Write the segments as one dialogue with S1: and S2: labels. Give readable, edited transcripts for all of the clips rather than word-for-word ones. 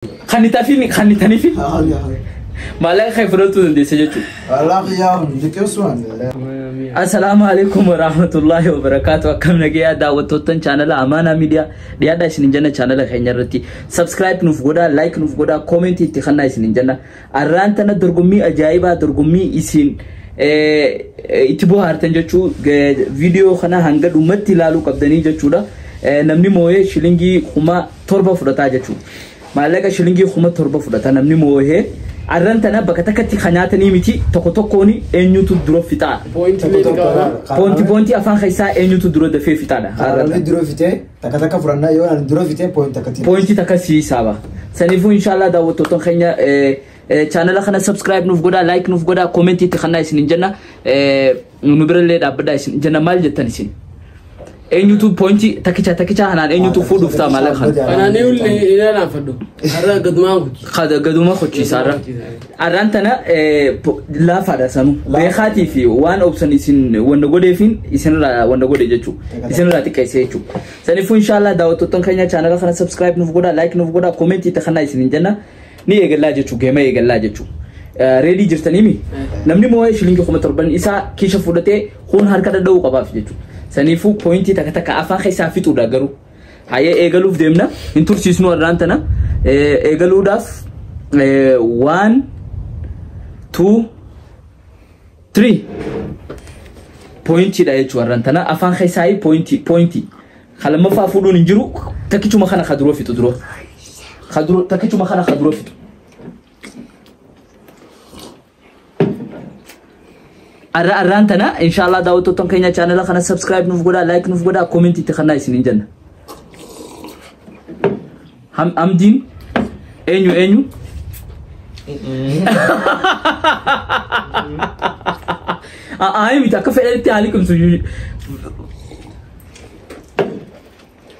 S1: خلني تاني في ما لا خير فرطو دي سجتو
S2: والله يا ذكر سوان
S1: السلام عليكم ورحمة الله وبركاته كم نجيا دعوتوتن channel أمانة ميديا dia ada sinjana channel khaynya rati subscribe nufgoda like nufgoda comment itikhanna sinjana arantana durgumi ajaiba durgumi isin itibo hartan jechu video khana hanga dumatti lalu qabdani jechuda namni moye shilingi kuma torba fudata jechu malaka shilingi kuma torba fudata namni moye arantana bakatakati khanatani miti tokotokoni enyutu duro fita point afan khaysa enyutu duro da fe fita da
S2: arantana duro fite takataka furanna yo an duro fite point
S1: takasi saba sanifu inshallah da wototon khanya channel khana subscribe nufgoda like nufgoda comment itikhanna isin janna nubrele da bada isin janna mal jetanisin YouTube pointi takicha hanan YouTube food ufta malak khan
S3: ana ne ulle ila na fado ara gaduma
S1: khochi sara arantana la fada sanu be khati fi one option isin wanda gode fin isin wanda gode jechu isin la tikai sechu sani fu inshallah dawato ton kanya channel khana subscribe nufgoda like nufgoda comment itakhanna isin janna ni egalla jechu gema egalla jechu ready jirtanimi namni moy shilingi kuma torban isa kisha fudate khun harkada daw qaba fi jechu سنيفو بوينتي تكتك أفان خي سافيتو داغرو هاي إيغالو فديمنا انتور سيسنو أرانتنا إيغالو داف 1 2 3 بوينتي دا يجو أرانتنا أفان خي ساي بوينتي خلما فافولو ننجرو تكيشو مخانا خدرو فيتو درو تكيشو مخانا خدرو فيتو arantana inshallah dawato ton kenya channel khana subscribe nufgoda like nufgoda comment itikhanna isin janna amdin enyu ay mitaka fa'alti alikum suju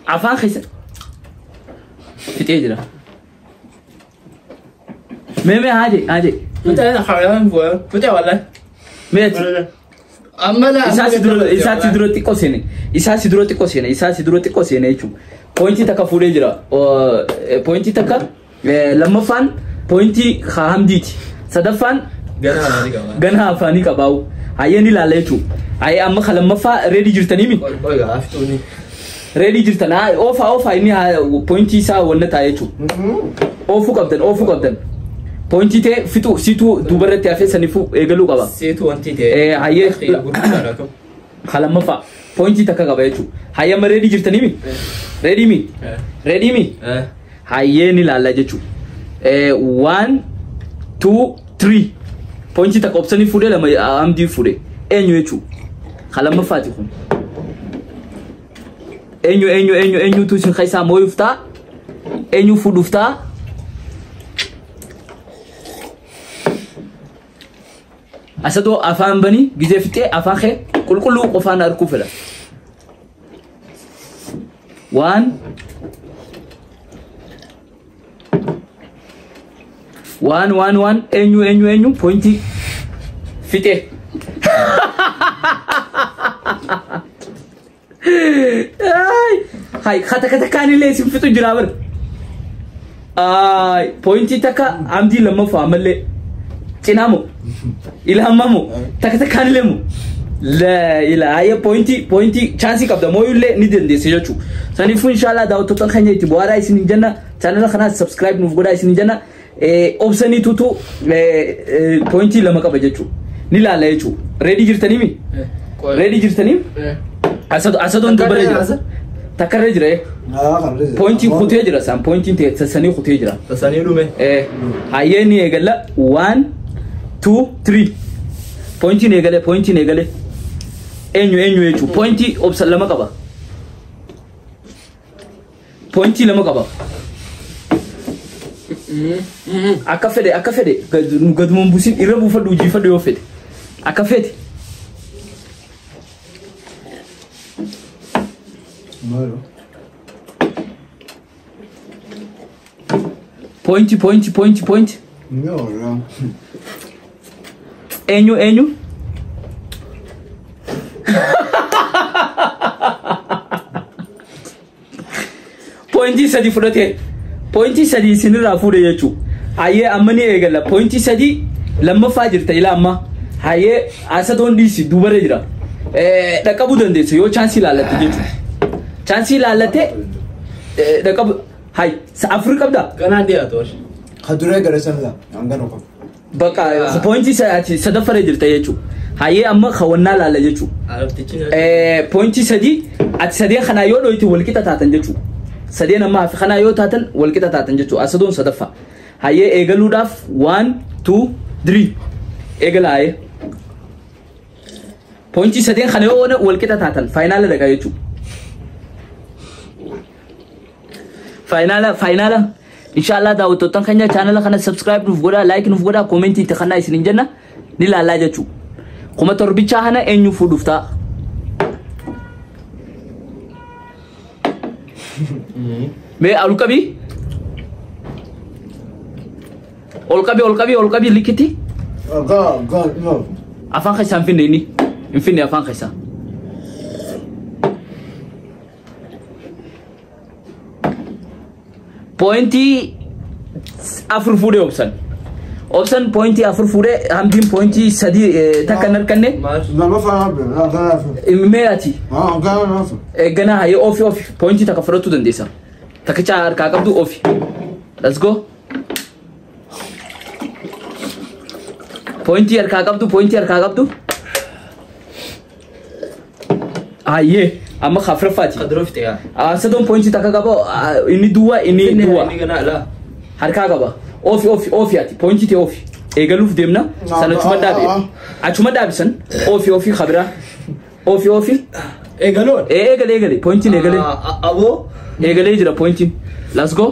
S1: afan khisa fitejra meme haje
S3: mutana khayran fo futa wala
S1: ميت
S3: أما لا
S1: إساسي دروتي كوسينة يشوف بوينتي تكا فوريجرا بوينتي تكا لما فان بوينتي خام ديتي صدفان جنها فاني كباو هايني لا ليتو هاي أما خلما فا ريدي جرتني مي ريدي جرتنا أوفا إني بوينتي سا ونتا يشوف أوفو كابتن pointi te fitu situ dubarate afi sanifu egalu qaba
S3: situ anti te
S1: haye khalama fa pointi taka qaba yechu haye ma ready jirtani mi ready mi haye ni lalla jechu 1 2 3 pointi taka option fude la amdi fude enyu yechu khalama fatihun enyu tu sin khaisa moyufta enyu fudufta أسدو أفهم بني جزء فتى أفخه كل قفانا أركوفلا 1 enyu pointi فتى هاي خطا كاني ليس فتو جرابر pointi تكا عمدي لما فعمل تنامو ilhamamu takatakanilemu la ila aya pointi chance kabda moyulle nidende sejochu sanifu inshallah dawato tan khanya itibwara isin janna channel khana subscribe nufgoda isin janna optioni tutu pointi lama kabajechu nila la yechu ready jirtani asado ndubare takarre jire pointi khute jira sam pointi te tasani khute jira
S3: tasani lume
S1: hayeni egalla 1 2 3 pointi negale enyu yechu pointi obsalama kaba pointi lama kaba akafede gadumon busin irabu fadu ji fadu yofede akafede
S2: malo
S1: pointi
S2: no
S1: enyu pointi sadi fudate pointii sadii isinirraa fuudhe jechuu hayyee amma ni eegalla pointii sadii lammaffaa jirta ila amma hayyee asadoon dhiisi dubaree jira dhaqabuu dandeessa yoo chaansii ilaalatte jechuu chaansii ilaalatte dhaqabu hay afur qabda
S3: ganaan dhiyaatu
S2: Kaduree gara sanadha. Hangana qofa.
S1: bakka pointii sadaffare jirta jechuu hayyee amma khawannaa laala jechuu pointii sadii ati sadee kanaa yoo dhoyti walqixa taatan jechuu sadeen amma hafi kanaa yoo taatan walqixa taatan jechuu asadoon sadaffa hayyee eegaluudhaaf 1 2 3 eegala hayyee pointii sadeen kana yoo walqixa taatan faayinaala dhaqa jechuu faayinaala inshallah daawwattoota keenya channel kana subscribe nuuf godhaa like nuuf godhaa comment itti kanaa isin jenna ni laalaa jechuu kuma torbicha hana eenyu fuudhuuf ta'a me alqabi olqabi likiti
S2: No.
S1: afaan keessaan finne inni hin finne afaan keessaa pointii afur fuudhee obsan pointii afur fuudhee hamdiin pointii sadii takka hin arganne
S2: Nama faana
S1: meeyaati eegganaa hayyee ofi pointii takka fudhachuu dandeessa takkicha harkaa qabdu ofi let's go pointii harkaa qabdu hayyee amma khafrafaati
S3: kadrofte yaa
S1: asadoon pointii takka qaba inni duwwa harkaa qaba ofi ati pointii te ofi eegaluuf deemna sana achuma dhaabisan ofi khabira ofi
S3: eegaloon
S1: eegale pointiin eegale
S3: aboo
S1: eegalee jira pointiin let's go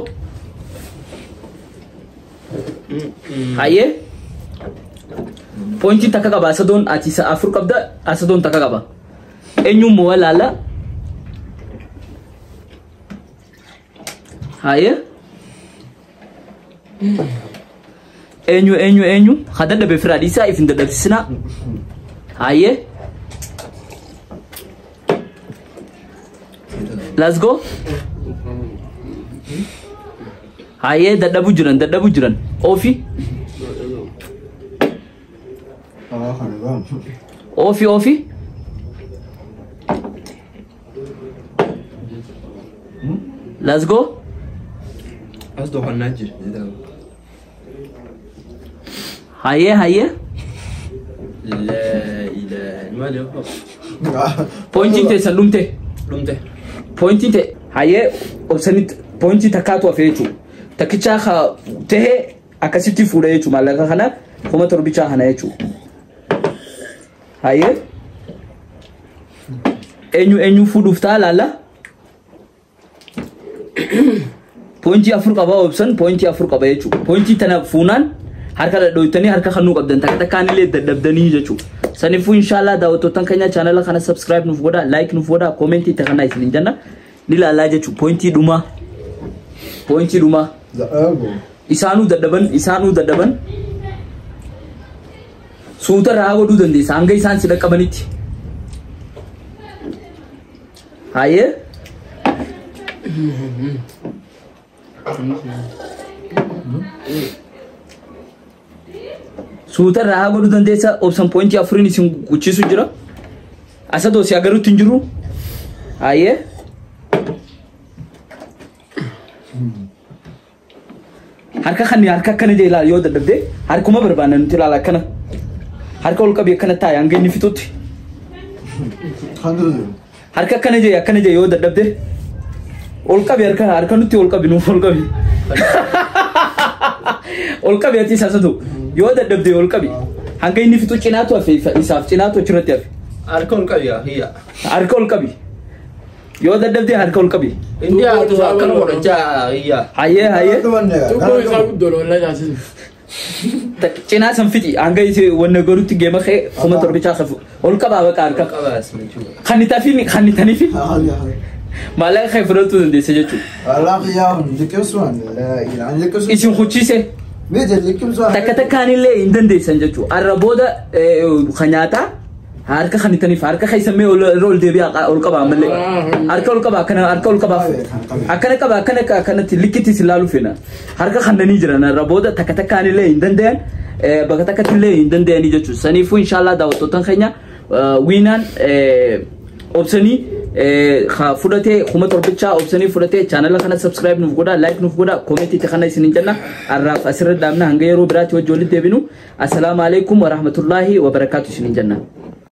S1: hayyee pointiin takka qaba asadoon ati afur qabda asadoon takka qaba eenyu moo laala hayyee eenyu hadda be firaadisa ifin dadabsina hayyee let's go hayyee dadhabu jiran ofi let's go
S3: asdo qannaaji
S1: hayyee
S3: la ilaha mali
S1: pointiin teessan dhumte pointiin te hayyee obsanit pointii takkaatu hafe jechuu takkichaa tahee akkasitti fuudha jechuu maallaqa kana kuma torbichaa kana jechuu hayyee eenyu fuudhuuf ta'a laalla pointii afur qaba obsan pointii afur qaba jechuu pointii tana fuunaan harka dhadhoytanii harka kannuu qabdan takka takkaanillee dadhabdanii jechuu sanifuu inshallah daawwattoota keenya channel kana subscribe nuuf godhaa like nuuf godhaa comment itti kana isin jenna ni laalaa jechuu pointii dhuma isaanuu dadhaban suuta raa godhuu dandeessa hanga isaan si dhaqqabanitti hayyee suuta raa godhuu dandeessa obsan pointii afurin isin guchiisu jira asadoo si agaruutti hin jiru hayyee harka akkana jee ilaala yoo dadhabde harkuma barbaanna nuti ilaala akkana harka ol qabii akkana taa'e hanga inni fixutti harka akkana jee yoo dadhabde ol qabii harka nutti ol qabii nuuf ol qabii ol qabii ati isaasatu yoo dadhabde ol qabii hanga inni fixu cinaatu hafe isaaf cinaatu achirratti hafe
S3: harka ol qabiyaa hiyya
S1: harka ol qabii yoo dadhabde harka ol qabii
S3: indiyaa tu akkana godhachaa hiyya
S1: hayyee
S3: tokko isaa guddoo lola jaasin
S1: cinaa san fixi hanga isi wanna gorutti geema kee kuma torbichaa kafu ol qabaa baqa harka
S3: qabaas michuu
S1: kannitaniif maallaqa kee fudhachuu dandeessa jechuudha isin huchiise takka takkaanillee hin dandeessan jechuudha arra booda kan nyaataa harka khanitani harka khaysame rol debi ol qaba malle harka ol qaba kana harka ol qaba akana likiti silalu fina harka khanani jirana raboda takatakaani le indandan bagatakati le indandan ni jechu sanifu inshallah dawtotan khanya winan opsani fudate khumat orbicha opsani fudate channel kana subscribe nu goda like nu goda comment ti khana isinin janna arraf asir damna hangayro birati wajoli debinu assalamu alaikum wa rahmatullahi wa barakatuh isinin janna